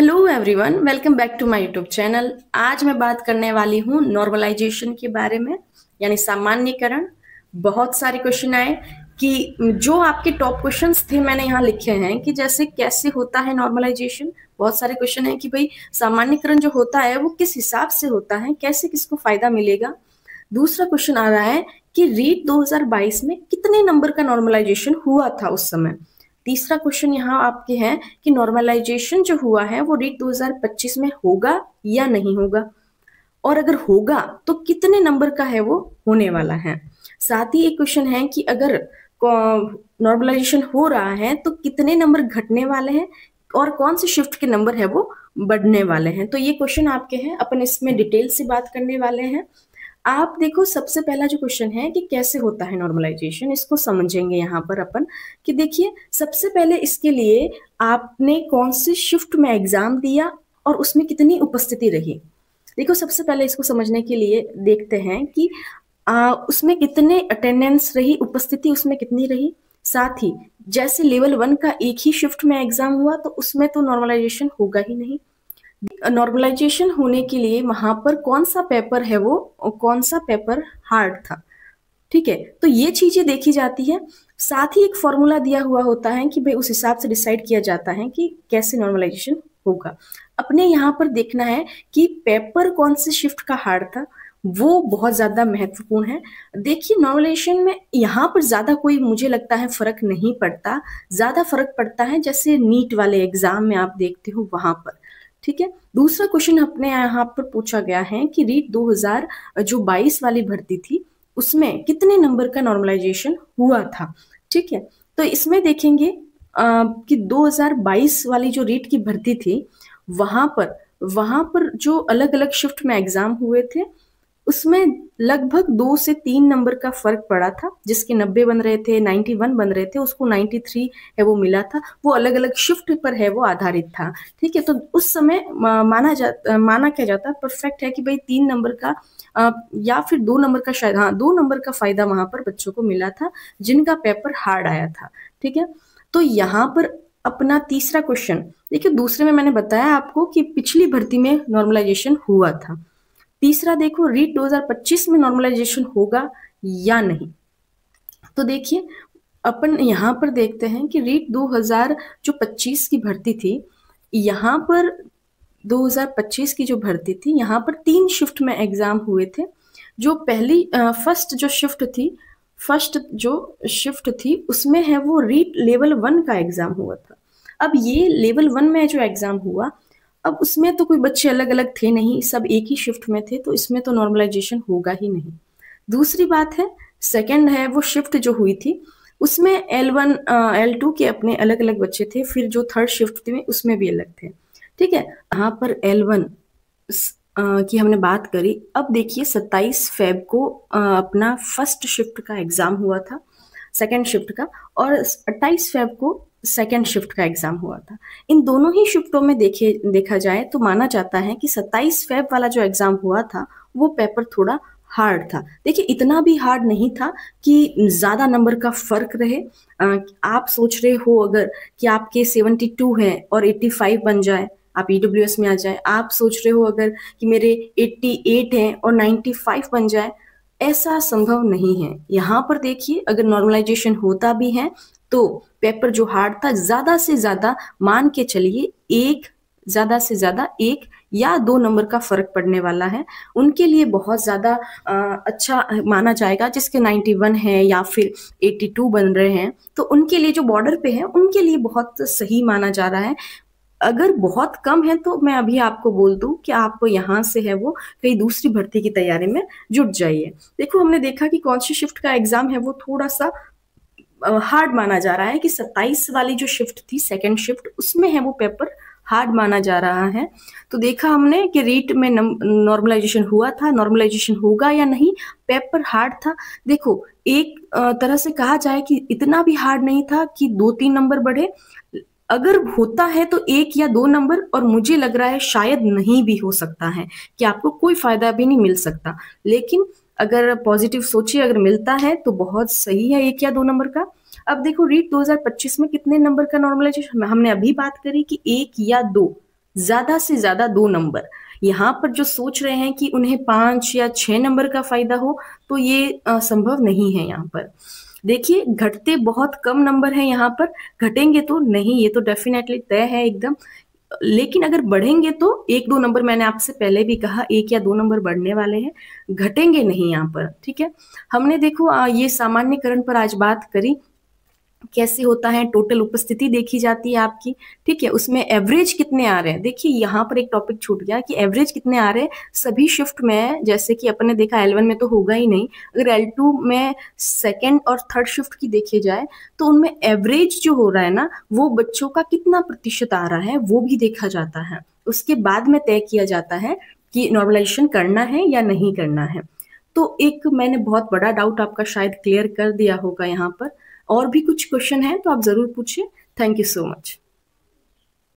Hello everyone, welcome back to my YouTube channel. आज मैं बात करने वाली हूँ नॉर्मलाइजेशन के बारे में, यानी सामान्यीकरण। बहुत सारे क्वेश्चन आए कि जो आपके टॉप क्वेश्चंस थे मैंने यहाँ लिखे हैं कि जैसे कैसे होता है नॉर्मलाइजेशन। बहुत सारे क्वेश्चन है कि भाई सामान्यीकरण जो होता है वो किस हिसाब से होता है, कैसे किसको फायदा मिलेगा। दूसरा क्वेश्चन आ रहा है कि रीट 2022 में कितने नंबर का नॉर्मलाइजेशन हुआ था उस समय। तीसरा क्वेश्चन यहाँ आपके हैं कि नॉर्मलाइजेशन जो हुआ है वो रीट 2025 में होगा या नहीं होगा, और अगर होगा तो कितने नंबर का है वो होने वाला है। साथ ही एक क्वेश्चन है कि अगर नॉर्मलाइजेशन हो रहा है तो कितने नंबर घटने वाले हैं और कौन से शिफ्ट के नंबर है वो बढ़ने वाले हैं। तो ये क्वेश्चन आपके हैं, अपन इसमें डिटेल से बात करने वाले हैं। आप देखो, सबसे पहला जो क्वेश्चन है कि कैसे होता है नॉर्मलाइजेशन, इसको समझेंगे यहाँ पर अपन। कि देखिए, सबसे पहले इसके लिए आपने कौन सी शिफ्ट में एग्जाम दिया और उसमें कितनी उपस्थिति रही। देखो, सबसे पहले इसको समझने के लिए देखते हैं कि उसमें कितने अटेंडेंस रही, उपस्थिति उसमें कितनी रही। साथ ही जैसे लेवल 1 का एक ही शिफ्ट में एग्जाम हुआ तो उसमें तो नॉर्मलाइजेशन होगा ही नहीं। नॉर्मलाइजेशन होने के लिए वहां पर कौन सा पेपर है वो, कौन सा पेपर हार्ड था। ठीक है, तो ये चीजें देखी जाती है। साथ ही एक फॉर्मूला दिया हुआ होता है कि भाई उस हिसाब से डिसाइड किया जाता है कि कैसे नॉर्मलाइजेशन होगा। अपने यहाँ पर देखना है कि पेपर कौन से शिफ्ट का हार्ड था, वो बहुत ज्यादा महत्वपूर्ण है। देखिए, नॉर्मलाइजेशन में यहाँ पर ज्यादा कोई मुझे लगता है फर्क नहीं पड़ता। ज्यादा फर्क पड़ता है जैसे नीट वाले एग्जाम में आप देखते हो वहां पर। ठीक है, दूसरा क्वेश्चन अपने यहाँ पर पूछा गया है कि रीट 2022 वाली भर्ती थी उसमें कितने नंबर का नॉर्मलाइजेशन हुआ था। ठीक है, तो इसमें देखेंगे कि 2022 वाली जो रीट की भर्ती थी वहां पर जो अलग अलग शिफ्ट में एग्जाम हुए थे उसमें लगभग 2 से 3 नंबर का फर्क पड़ा था। जिसके 90 बन रहे थे, 91 बन रहे थे, उसको 93 है वो मिला था। वो अलग अलग शिफ्ट पर है वो आधारित था। ठीक है, तो उस समय माना क्या जाता है, परफेक्ट है कि भाई 3 नंबर का या फिर 2 नंबर का, शायद हाँ 2 नंबर का फायदा वहां पर बच्चों को मिला था जिनका पेपर हार्ड आया था। ठीक है, तो यहाँ पर अपना तीसरा क्वेश्चन देखिए, दूसरे में मैंने बताया आपको कि पिछली भर्ती में नॉर्मलाइजेशन हुआ था। तीसरा देखो, रीट 2025 में नॉर्मलाइजेशन होगा या नहीं। तो देखिए, अपन यहाँ पर देखते हैं कि रीट 2025 की भर्ती थी, यहाँ पर 2025 की जो भर्ती थी यहाँ पर 3 शिफ्ट में एग्जाम हुए थे। जो पहली फर्स्ट जो शिफ्ट थी उसमें है वो रीट लेवल 1 का एग्जाम हुआ था। अब ये लेवल 1 में जो एग्जाम हुआ, अब उसमें तो कोई बच्चे अलग अलग थे नहीं, सब एक ही शिफ्ट में थे, तो इसमें तो नॉर्मलाइजेशन होगा ही नहीं। दूसरी बात है, सेकंड है वो शिफ्ट जो हुई थी उसमें L1 L2 के अपने अलग अलग बच्चे थे, फिर जो थर्ड शिफ्ट थी उसमें भी अलग थे। ठीक है, यहाँ पर L1 की हमने बात करी। अब देखिए, 27 फेब को अपना फर्स्ट शिफ्ट का एग्जाम हुआ था, सेकेंड शिफ्ट का, और 28 फेब को सेकेंड शिफ्ट का एग्जाम हुआ था। इन दोनों ही शिफ्टों में देखा जाए तो माना जाता है कि 27 फेब वाला जो एग्जाम हुआ था वो पेपर थोड़ा हार्ड था। देखिए, इतना भी हार्ड नहीं था कि ज्यादा नंबर का फर्क रहे। आप सोच रहे हो अगर कि आपके 72 है और 85 बन जाए, आप ईडब्ल्यूएस में आ जाए। आप सोच रहे हो अगर कि मेरे 88 हैं और 95 बन जाए, ऐसा संभव नहीं है। यहाँ पर देखिए, अगर नॉर्मलाइजेशन होता भी है तो पेपर जो हार्ड था, ज्यादा से ज्यादा मान के चलिए ज्यादा से ज्यादा 1 या 2 नंबर का फर्क पड़ने वाला है। उनके लिए बहुत ज्यादा अच्छा माना जाएगा। जिसके 91 है या फिर 82 बन रहे हैं, तो उनके लिए, जो बॉर्डर पे है उनके लिए बहुत सही माना जा रहा है। अगर बहुत कम है तो मैं अभी आपको बोल दूं कि आप यहाँ से है वो कहीं दूसरी भर्ती की तैयारी में जुट जाइए। देखो, हमने देखा कि कौन सी शिफ्ट का एग्जाम है वो थोड़ा सा हार्ड माना जा रहा है कि 27 वाली जो शिफ्ट थी, सेकंड शिफ्ट, उसमें है वो पेपर हार्ड माना जा रहा है। तो देखा हमने कि रीट में नॉर्मलाइजेशन हुआ था, नॉर्मलाइजेशन होगा या नहीं, पेपर हार्ड था। देखो, एक तरह से कहा जाए कि इतना भी हार्ड नहीं था कि 2-3 नंबर बढ़े। अगर होता है तो 1 या 2 नंबर, और मुझे लग रहा है शायद नहीं भी हो सकता है कि आपको कोई फायदा भी नहीं मिल सकता। लेकिन अगर पॉजिटिव सोचिए, अगर मिलता है तो बहुत सही है 1 या 2 नंबर का। अब देखो, रीट 2025 में कितने नंबर का नॉर्मलाइजेशन, हमने अभी बात करी कि 1 या 2, ज्यादा से ज्यादा 2 नंबर। यहाँ पर जो सोच रहे हैं कि उन्हें 5 या 6 नंबर का फायदा हो, तो ये संभव नहीं है। यहाँ पर देखिए घटते बहुत कम नंबर है यहाँ पर, घटेंगे तो नहीं, ये तो डेफिनेटली तय है एकदम। लेकिन अगर बढ़ेंगे तो 1-2 नंबर, मैंने आपसे पहले भी कहा 1 या 2 नंबर बढ़ने वाले हैं, घटेंगे नहीं यहाँ पर। ठीक है, हमने देखो ये सामान्यकरण पर आज बात करी, कैसे होता है, टोटल उपस्थिति देखी जाती है आपकी। ठीक है, उसमें एवरेज कितने आ रहे हैं, देखिए यहाँ पर एक टॉपिक छूट गया कि एवरेज कितने आ रहे हैं सभी शिफ्ट में। जैसे कि अपने देखा L1 में तो होगा ही नहीं, अगर L2 में सेकेंड और थर्ड शिफ्ट की देखी जाए तो उनमें एवरेज जो हो रहा है ना, वो बच्चों का कितना प्रतिशत आ रहा है वो भी देखा जाता है। उसके बाद में तय किया जाता है कि नॉर्मलाइजेशन करना है या नहीं करना है। तो एक मैंने बहुत बड़ा डाउट आपका शायद क्लियर कर दिया होगा यहाँ पर। और भी कुछ क्वेश्चन है तो आप जरूर पूछिए। Thank you so much.